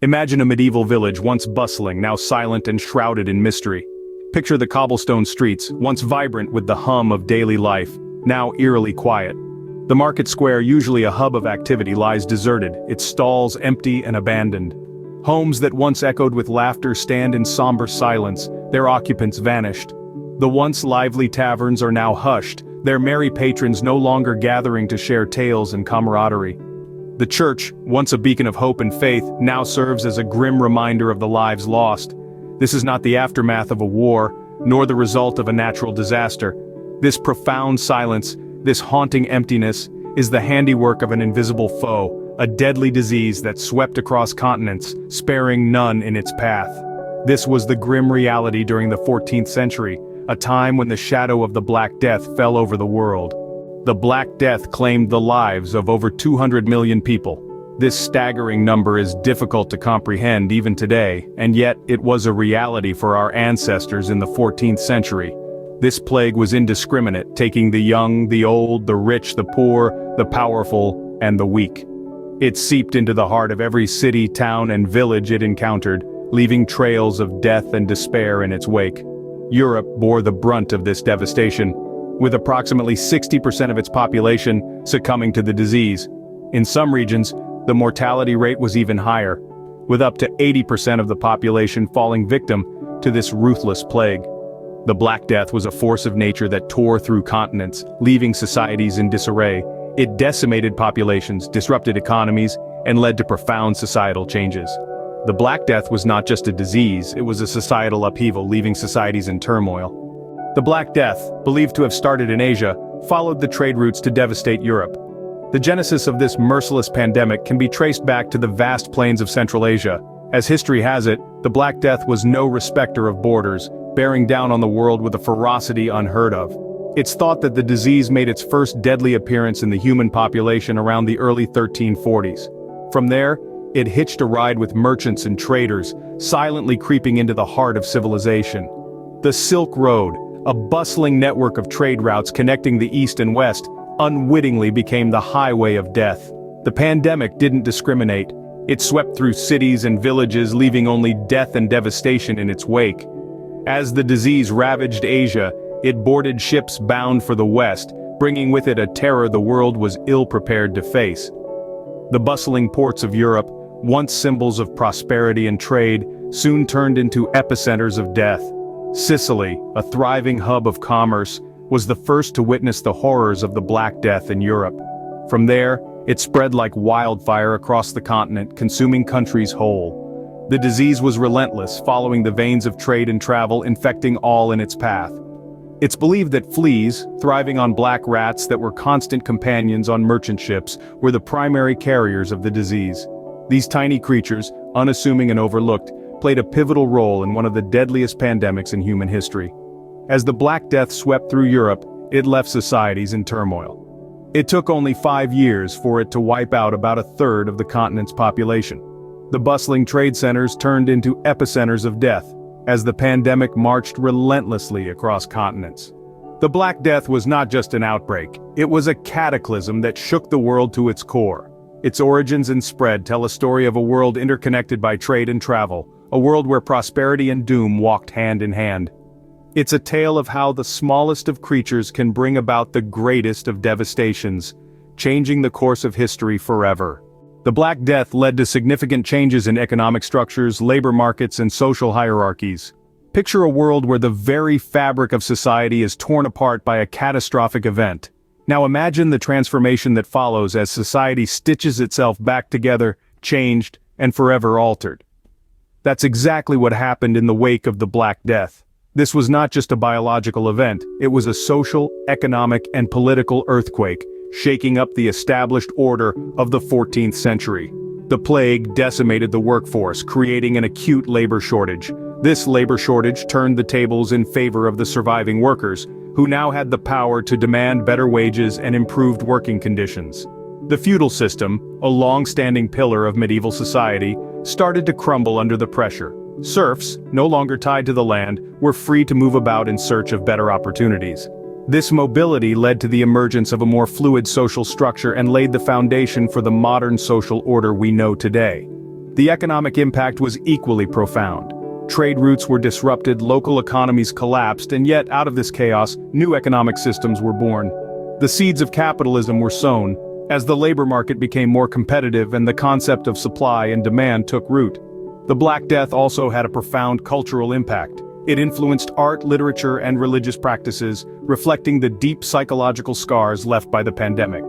Imagine a medieval village once bustling, now silent and shrouded in mystery. Picture the cobblestone streets, once vibrant with the hum of daily life, now eerily quiet. The market square, usually a hub of activity, lies deserted, its stalls empty and abandoned. Homes that once echoed with laughter stand in somber silence, their occupants vanished. The once lively taverns are now hushed, their merry patrons no longer gathering to share tales and camaraderie. The church, once a beacon of hope and faith, now serves as a grim reminder of the lives lost. This is not the aftermath of a war, nor the result of a natural disaster. This profound silence, this haunting emptiness, is the handiwork of an invisible foe, a deadly disease that swept across continents, sparing none in its path. This was the grim reality during the 14th century, a time when the shadow of the Black Death fell over the world. The Black Death claimed the lives of over 200 million people. This staggering number is difficult to comprehend even today, and yet it was a reality for our ancestors in the 14th century. This plague was indiscriminate, taking the young, the old, the rich, the poor, the powerful, and the weak. It seeped into the heart of every city, town, and village it encountered, leaving trails of death and despair in its wake. Europe bore the brunt of this devastation, with approximately 60% of its population succumbing to the disease. In some regions, the mortality rate was even higher, with up to 80% of the population falling victim to this ruthless plague. The Black Death was a force of nature that tore through continents, leaving societies in disarray. It decimated populations, disrupted economies, and led to profound societal changes. The Black Death was not just a disease, it was a societal upheaval, leaving societies in turmoil. The Black Death, believed to have started in Asia, followed the trade routes to devastate Europe. The genesis of this merciless pandemic can be traced back to the vast plains of Central Asia. As history has it, the Black Death was no respecter of borders, bearing down on the world with a ferocity unheard of. It's thought that the disease made its first deadly appearance in the human population around the early 1340s. From there, it hitched a ride with merchants and traders, silently creeping into the heart of civilization. The Silk Road, a bustling network of trade routes connecting the East and West, unwittingly became the highway of death. The pandemic didn't discriminate. It swept through cities and villages, leaving only death and devastation in its wake. As the disease ravaged Asia, it boarded ships bound for the West, bringing with it a terror the world was ill-prepared to face. The bustling ports of Europe, once symbols of prosperity and trade, soon turned into epicenters of death. Sicily, a thriving hub of commerce, was the first to witness the horrors of the Black Death in Europe. From there, it spread like wildfire across the continent, consuming countries whole. The disease was relentless, following the veins of trade and travel, infecting all in its path. It's believed that fleas, thriving on black rats that were constant companions on merchant ships, were the primary carriers of the disease. These tiny creatures, unassuming and overlooked, played a pivotal role in one of the deadliest pandemics in human history. As the Black Death swept through Europe, it left societies in turmoil. It took only 5 years for it to wipe out about a third of the continent's population. The bustling trade centers turned into epicenters of death, as the pandemic marched relentlessly across continents. The Black Death was not just an outbreak, it was a cataclysm that shook the world to its core. Its origins and spread tell a story of a world interconnected by trade and travel, a world where prosperity and doom walked hand in hand. It's a tale of how the smallest of creatures can bring about the greatest of devastations, changing the course of history forever. The Black Death led to significant changes in economic structures, labor markets, and social hierarchies. Picture a world where the very fabric of society is torn apart by a catastrophic event. Now imagine the transformation that follows as society stitches itself back together, changed, and forever altered. That's exactly what happened in the wake of the Black Death. This was not just a biological event, it was a social, economic, and political earthquake, shaking up the established order of the 14th century. The plague decimated the workforce, creating an acute labor shortage. This labor shortage turned the tables in favor of the surviving workers, who now had the power to demand better wages and improved working conditions. The feudal system, a long-standing pillar of medieval society, started to crumble under the pressure. Serfs, no longer tied to the land, were free to move about in search of better opportunities. This mobility led to the emergence of a more fluid social structure and laid the foundation for the modern social order we know today. The economic impact was equally profound. Trade routes were disrupted, local economies collapsed, and yet out of this chaos, new economic systems were born. The seeds of capitalism were sown, as the labor market became more competitive and the concept of supply and demand took root. The Black Death also had a profound cultural impact. It influenced art, literature, and religious practices, reflecting the deep psychological scars left by the pandemic.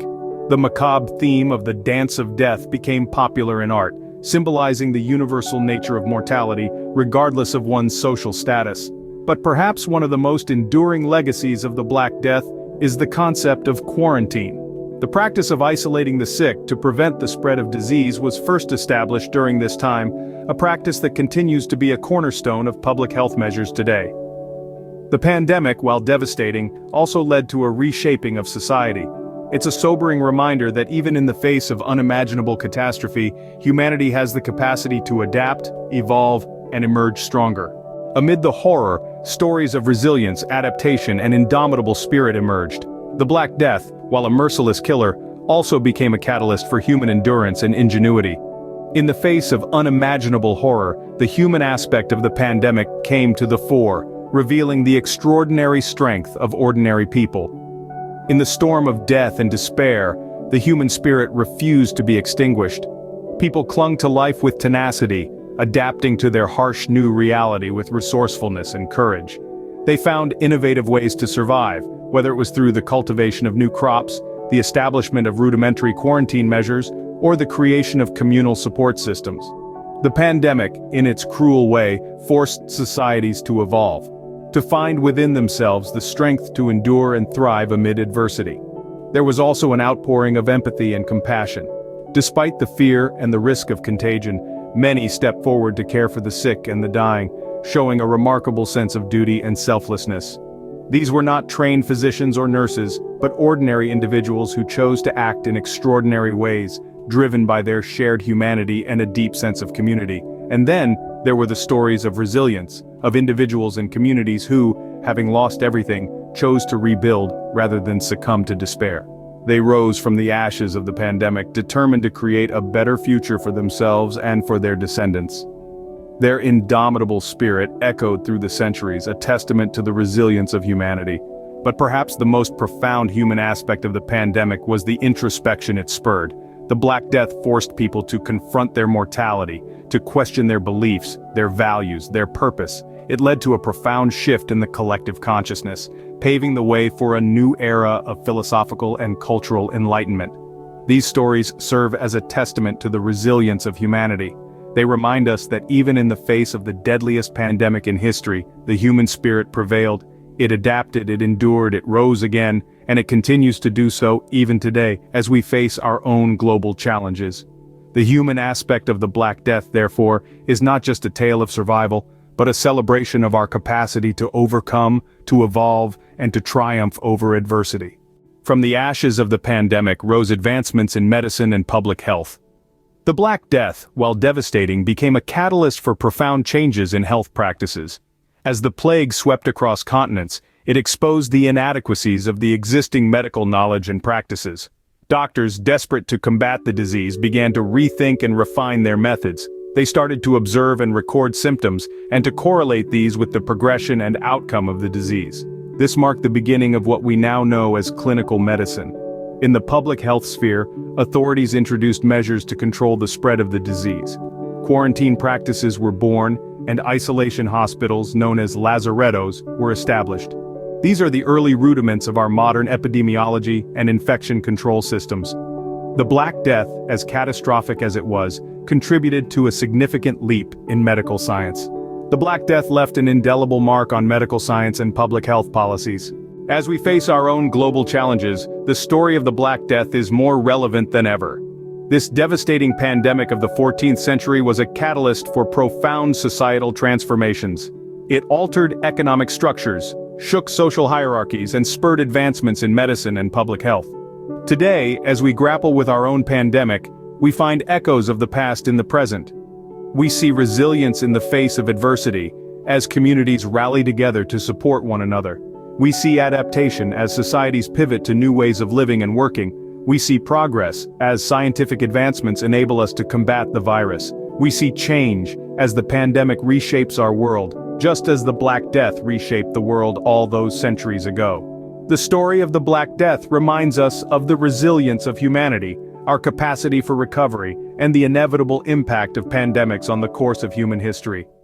The macabre theme of the Dance of Death became popular in art, symbolizing the universal nature of mortality, regardless of one's social status. But perhaps one of the most enduring legacies of the Black Death is the concept of quarantine. The practice of isolating the sick to prevent the spread of disease was first established during this time, a practice that continues to be a cornerstone of public health measures today. The pandemic, while devastating, also led to a reshaping of society. It's a sobering reminder that even in the face of unimaginable catastrophe, humanity has the capacity to adapt, evolve, and emerge stronger. Amid the horror, stories of resilience, adaptation, and indomitable spirit emerged. The Black Death, while a merciless killer, also became a catalyst for human endurance and ingenuity. In the face of unimaginable horror, the human aspect of the pandemic came to the fore, revealing the extraordinary strength of ordinary people. In the storm of death and despair, the human spirit refused to be extinguished. People clung to life with tenacity, adapting to their harsh new reality with resourcefulness and courage. They found innovative ways to survive, whether it was through the cultivation of new crops, the establishment of rudimentary quarantine measures, or the creation of communal support systems. The pandemic, in its cruel way, forced societies to evolve, to find within themselves the strength to endure and thrive amid adversity. There was also an outpouring of empathy and compassion. Despite the fear and the risk of contagion, many stepped forward to care for the sick and the dying, showing a remarkable sense of duty and selflessness. These were not trained physicians or nurses, but ordinary individuals who chose to act in extraordinary ways, driven by their shared humanity and a deep sense of community. And then, there were the stories of resilience, of individuals and communities who, having lost everything, chose to rebuild rather than succumb to despair. They rose from the ashes of the pandemic, determined to create a better future for themselves and for their descendants. Their indomitable spirit echoed through the centuries, a testament to the resilience of humanity. But perhaps the most profound human aspect of the pandemic was the introspection it spurred. The Black Death forced people to confront their mortality, to question their beliefs, their values, their purpose. It led to a profound shift in the collective consciousness, paving the way for a new era of philosophical and cultural enlightenment. These stories serve as a testament to the resilience of humanity. They remind us that even in the face of the deadliest pandemic in history, the human spirit prevailed. It adapted, it endured, it rose again, and it continues to do so even today as we face our own global challenges. The human aspect of the Black Death, therefore, is not just a tale of survival, but a celebration of our capacity to overcome, to evolve, and to triumph over adversity. From the ashes of the pandemic rose advancements in medicine and public health. The Black Death, while devastating, became a catalyst for profound changes in health practices. As the plague swept across continents, it exposed the inadequacies of the existing medical knowledge and practices. Doctors, desperate to combat the disease, began to rethink and refine their methods. They started to observe and record symptoms, and to correlate these with the progression and outcome of the disease. This marked the beginning of what we now know as clinical medicine. In the public health sphere, authorities introduced measures to control the spread of the disease. Quarantine practices were born, and isolation hospitals, known as lazarettos, were established. These are the early rudiments of our modern epidemiology and infection control systems. The Black Death, as catastrophic as it was, contributed to a significant leap in medical science. The Black Death left an indelible mark on medical science and public health policies. As we face our own global challenges, the story of the Black Death is more relevant than ever. This devastating pandemic of the 14th century was a catalyst for profound societal transformations. It altered economic structures, shook social hierarchies, and spurred advancements in medicine and public health. Today, as we grapple with our own pandemic, we find echoes of the past in the present. We see resilience in the face of adversity, as communities rally together to support one another. We see adaptation as societies pivot to new ways of living and working. We see progress as scientific advancements enable us to combat the virus. We see change as the pandemic reshapes our world, just as the Black Death reshaped the world all those centuries ago. The story of the Black Death reminds us of the resilience of humanity, our capacity for recovery, and the inevitable impact of pandemics on the course of human history.